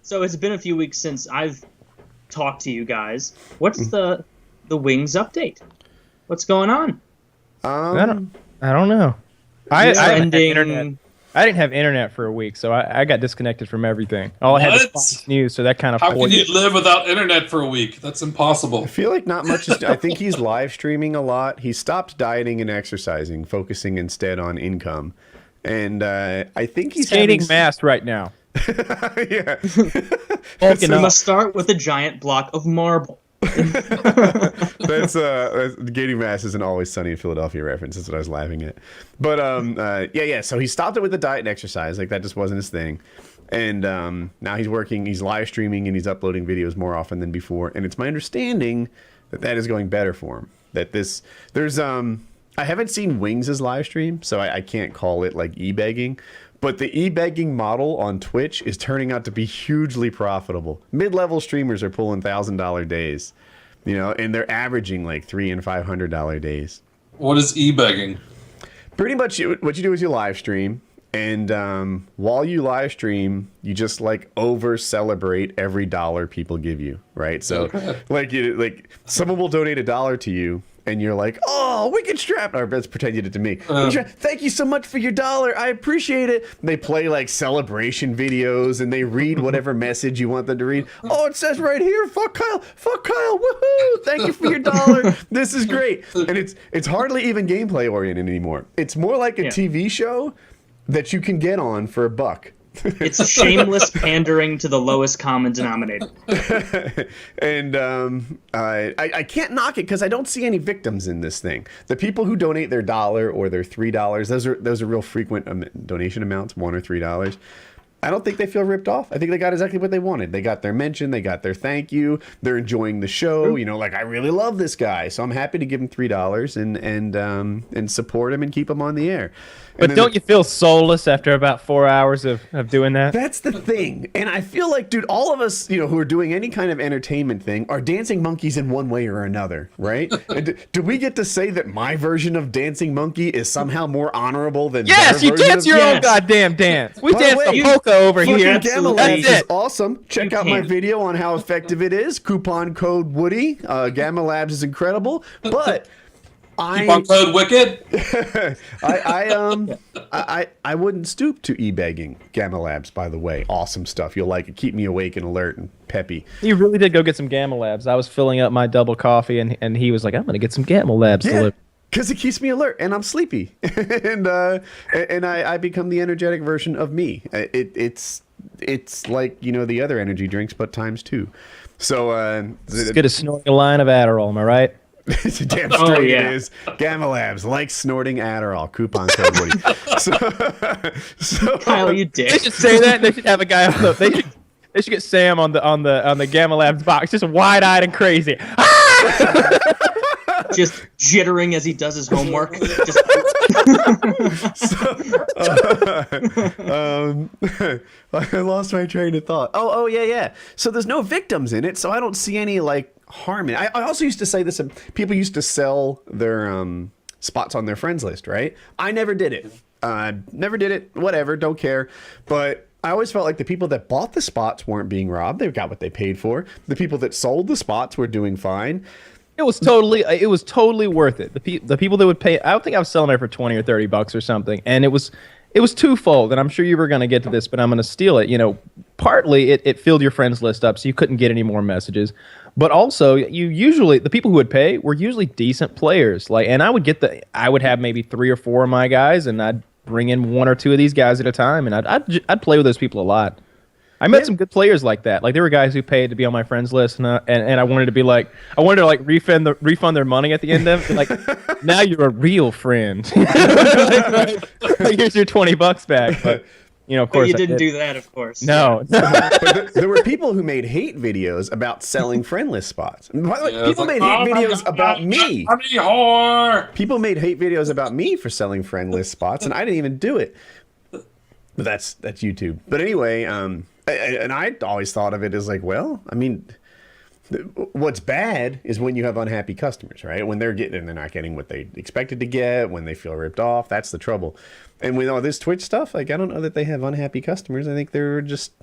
So it's been a few weeks since I've talked to you guys. What's the Wings update? What's going on? I don't know. I didn't have internet. I didn't have internet for a week, so I got disconnected from everything. All I had was Fox News, so that kind of. How can you live without internet for a week? That's impossible. I feel like not much. I think he's live streaming a lot. He stopped dieting and exercising, focusing instead on income. And I think he's skating mass right now. Yeah. We must start with a giant block of marble. That's Gating Mass is an Always Sunny in Philadelphia reference. That's what I was laughing at. But yeah. So he stopped it with the diet and exercise. Like that just wasn't his thing. And now he's working. He's live streaming and he's uploading videos more often than before. And it's my understanding that is going better for him. That there's I haven't seen Wings' live stream, so I can't call it like e-begging. But the e-begging model on Twitch is turning out to be hugely profitable. Mid-level streamers are pulling $1,000 days, and they're averaging like $300 and $500 days. What is e-begging? Pretty much what you do is you live stream, and while you live stream, you just like over celebrate every dollar people give you, right? So like someone will donate $1 to you. And you're like, oh, Wicked Strap. Or let's pretend you did it to me. Thank you so much for your $1. I appreciate it. And they play like celebration videos and they read whatever message you want them to read. Oh, it says right here, fuck Kyle. Fuck Kyle. Woohoo. Thank you for your $1. This is great. And it's hardly even gameplay oriented anymore. It's more like a TV show that you can get on for $1. It's shameless pandering to the lowest common denominator. And I can't knock it because I don't see any victims in this thing. The people who donate their $1 or their $3, those are real frequent donation amounts, $1 or $3. I don't think they feel ripped off. I think they got exactly what they wanted. They got their mention. They got their thank you. They're enjoying the show. Like I really love this guy, so I'm happy to give him $3 and support him and keep him on the air. But don't you feel soulless after about 4 hours of doing that? That's the thing. And I feel like, dude, all of us, who are doing any kind of entertainment thing are dancing monkeys in one way or another, right? And do we get to say that my version of Dancing Monkey is somehow more honorable than Yes, you dance your own goddamn dance. We dance the polka over here. Gamma Labs is awesome. Check out my video on how effective it is. Coupon code Woody. Gamma Labs is incredible. But Coupon code Wicked. I wouldn't stoop to e-begging. Gamma Labs, by the way, awesome stuff. You'll like it. Keep me awake and alert and peppy. He really did go get some Gamma Labs. I was filling up my double coffee, and he was like, "I'm gonna get some Gamma Labs delivered." Because it keeps me alert and I'm sleepy, and I become the energetic version of me. It's like the other energy drinks, but ×2. So it's good as snorting a line of Adderall. Am I right? It's a damn straight it is. Gamma Labs, like snorting Adderall. Coupon code Woody. So Kyle, you dick. They should say that. They should have a guy on the. They should get Sam on the Gamma Labs box, just wide-eyed and crazy. Just jittering as he does his homework. I lost my train of thought. Oh yeah. So there's no victims in it, so I don't see any harm in it. I also used to say this. People used to sell their spots on their friends list, right? I never did it. Never did it. Whatever. Don't care. But I always felt like the people that bought the spots weren't being robbed. They got what they paid for. The people that sold the spots were doing fine. It was totally worth it. The people that would pay, I don't think I was selling it for $20 or $30 or something, and it was twofold. And I'm sure you were going to get to this, but I'm going to steal it. Partly it filled your friends list up, so you couldn't get any more messages. But also, the people who would pay were usually decent players. And I would have maybe 3 or 4 of my guys, and I'd bring in 1 or 2 of these guys at a time, and I'd play with those people a lot. I met some good players like that. Like there were guys who paid to be on my friends list, and I wanted to refund their money at the end of it. Like now you're a real friend. Like, here's your $20 back. But of course you didn't do that, of course. No. But there were people who made hate videos about selling friendless spots. By the way, people made hate videos about me. People made hate videos about me for selling friendless spots, and I didn't even do it. But that's YouTube. But anyway, and I always thought of it as what's bad is when you have unhappy customers, right? When they're not getting what they expected to get, when they feel ripped off, that's the trouble. And with all this Twitch stuff, I don't know that they have unhappy customers. I think they're just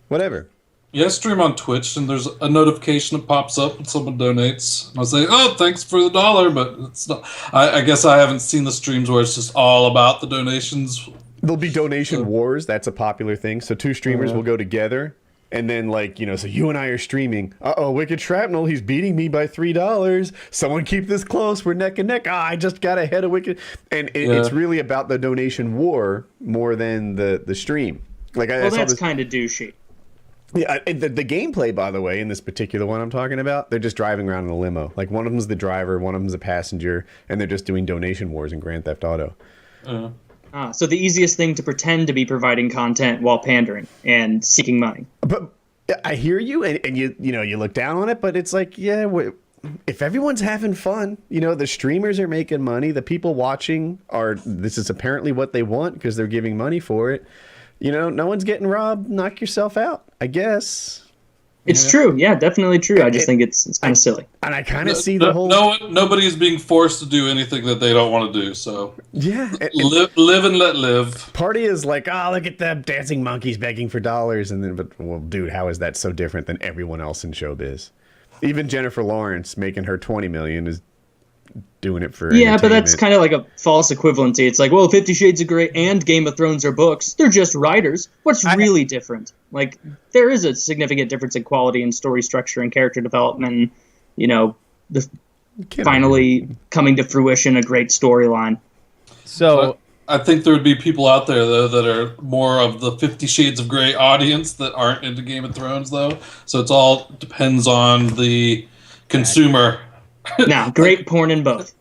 whatever. Yeah, I stream on Twitch, and there's a notification that pops up when someone donates. And I say, "Oh, thanks for the $1," but it's not. I guess I haven't seen the streams where it's just all about the donations. There'll be donation wars. That's a popular thing. So two streamers will go together, and then so you and I are streaming. Wicked Shrapnel, he's beating me by $3. Someone keep this close. We're neck and neck. I just got ahead of Wicked, and it's really about the donation war more than the stream. That's kind of douchey. Yeah, the gameplay, by the way, in this particular one I'm talking about, they're just driving around in a limo. Like, one of them's the driver, one of them's a passenger, and they're just doing donation wars in Grand Theft Auto. So the easiest thing to pretend to be providing content while pandering and seeking money. But I hear you, and you look down on it, but it's like, if everyone's having fun, the streamers are making money, the people watching this is apparently what they want because they're giving money for it. No one's getting robbed. Knock yourself out, I guess. It's true. Yeah, definitely true. I just think it's kind of silly. And I kind of see the whole... Nobody is being forced to do anything that they don't want to do, so... Yeah. Live and let live. Party is like, look at them dancing monkeys begging for dollars. Well, dude, how is that so different than everyone else in showbiz? Even Jennifer Lawrence making her $20 million is doing it for but that's kind of like a false equivalency. It's like, well, 50 Shades of Grey and Game of Thrones are books. They're just writers. What's really different? Like, there is a significant difference in quality and story structure and character development. Finally coming to fruition, a great storyline. So I think there would be people out there, though, that are more of the 50 Shades of Grey audience that aren't into Game of Thrones, though. So it's all depends on the consumer. Now, great porn in both.